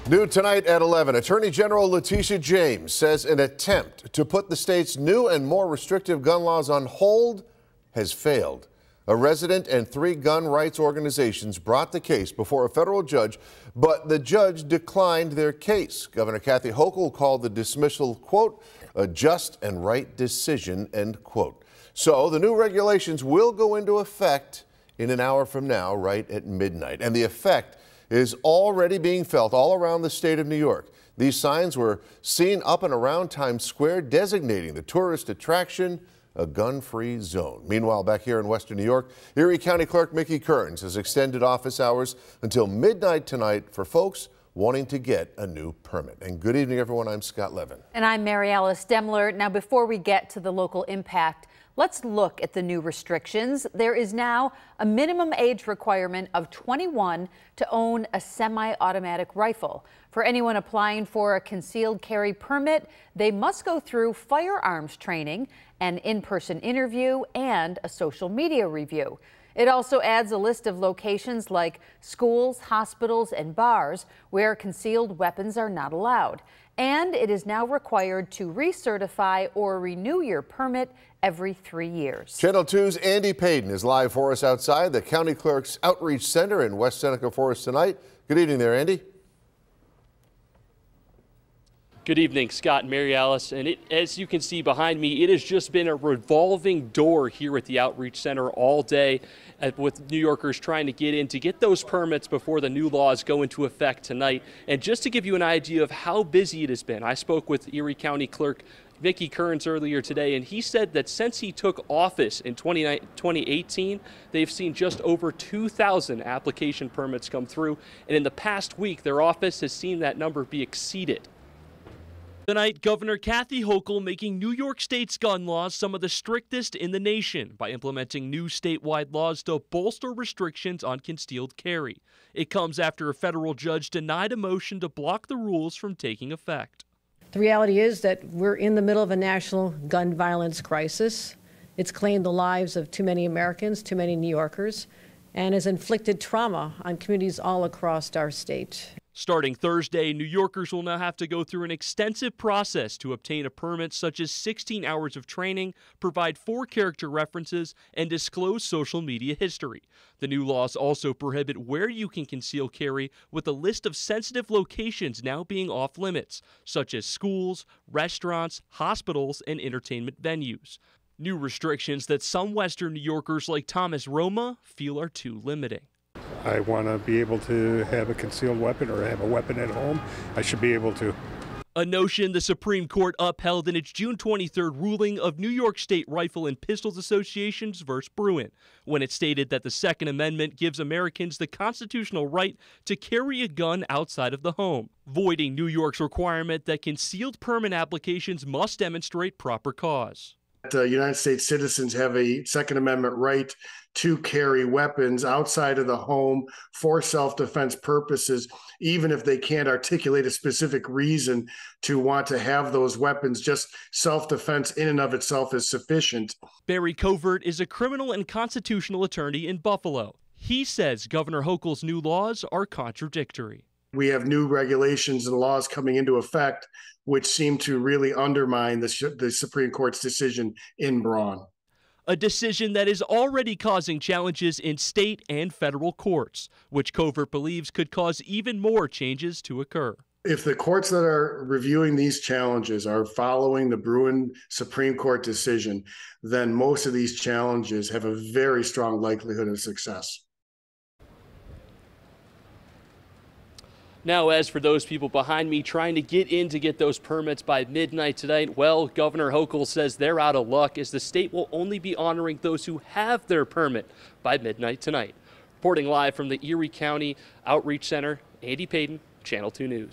New tonight at 11, Attorney General Letitia James says an attempt to put the state's new and more restrictive gun laws on hold has failed. A resident and 3 gun rights organizations brought the case before a federal judge, but the judge declined their case. Governor Kathy Hochul called the dismissal, quote, a just and right decision, end quote. So the new regulations will go into effect in an hour from now, right at midnight. And the effect is already being felt all around the state of New York. These signs were seen up and around Times Square designating the tourist attraction a gun-free zone. Meanwhile, back here in Western New York, Erie County Clerk Mickey Kearns has extended office hours until midnight tonight for folks wanting to get a new permit. And good evening, everyone. I'm Scott Levin. And I'm Mary Alice Demler. Now, before we get to the local impact, let's look at the new restrictions. There is now a minimum age requirement of 21 to own a semi-automatic rifle. For anyone applying for a concealed carry permit, they must go through firearms training, an in-person interview, and a social media review. It also adds a list of locations like schools, hospitals, and bars where concealed weapons are not allowed. And it is now required to recertify or renew your permit every 3 years. Channel 2's Andy Payton is live for us outside the County Clerk's Outreach Center in West Seneca Forest tonight. Good evening there, Andy. Good evening, Scott and Mary Alice. And as you can see behind me, it has just been a revolving door here at the Outreach Center all day with New Yorkers trying to get those permits before the new laws go into effect tonight. And just to give you an idea of how busy it has been, I spoke with Erie County Clerk Mickey Kearns earlier today, and he said that since he took office in 2018, they've seen just over 2,000 application permits come through. And in the past week, their office has seen that number be exceeded. Tonight, Governor Kathy Hochul making New York State's gun laws some of the strictest in the nation by implementing new statewide laws to bolster restrictions on concealed carry. It comes after a federal judge denied a motion to block the rules from taking effect. The reality is that we're in the middle of a national gun violence crisis. It's claimed the lives of too many Americans, too many New Yorkers, and has inflicted trauma on communities all across our state. Starting Thursday, New Yorkers will now have to go through an extensive process to obtain a permit, such as 16 hours of training, provide 4 character references, and disclose social media history. The new laws also prohibit where you can conceal carry, with a list of sensitive locations now being off limits, such as schools, restaurants, hospitals, and entertainment venues. New restrictions that some Western New Yorkers like Thomas Roma feel are too limiting. I want to be able to have a concealed weapon or have a weapon at home. I should be able to. A notion the Supreme Court upheld in its June 23rd ruling of New York State Rifle and Pistols Associations versus Bruin, when it stated that the Second Amendment gives Americans the constitutional right to carry a gun outside of the home, voiding New York's requirement that concealed permit applications must demonstrate proper cause. United States citizens have a Second Amendment right to carry weapons outside of the home for self-defense purposes, even if they can't articulate a specific reason to want to have those weapons. Just self-defense in and of itself is sufficient. Barry Covert is a criminal and constitutional attorney in Buffalo. He says Governor Hochul's new laws are contradictory. We have new regulations and laws coming into effect which seem to really undermine the Supreme Court's decision in Braun. A decision that is already causing challenges in state and federal courts, which Covert believes could cause even more changes to occur. If the courts that are reviewing these challenges are following the Bruin Supreme Court decision, then most of these challenges have a very strong likelihood of success. Now, as for those people behind me trying to get those permits by midnight tonight, well, Governor Hochul says they're out of luck, as the state will only be honoring those who have their permit by midnight tonight. Reporting live from the Erie County Outreach Center, Andy Payton, Channel 2 News.